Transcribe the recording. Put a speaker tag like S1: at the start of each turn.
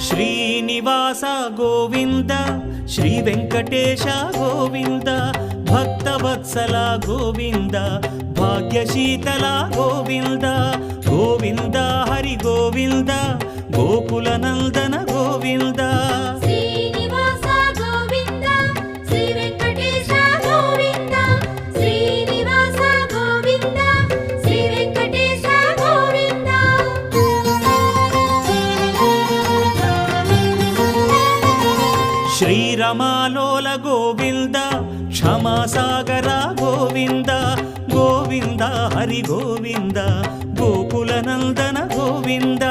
S1: Srinivasa Govinda Shri Venkatesha Govinda Bhaktavatsala Govinda భాగ్యశీతల Govinda Govinda Hari Govinda Gokula Nandana Govinda
S2: Srinivasa Govinda Shri Venkatesha Govinda Srinivasa Govinda Shri Venkatesha Govinda
S1: శ్రీరమాలోల Govinda క్షమాసాగర Govinda Govinda Hari Govinda Gokula Nandana Govinda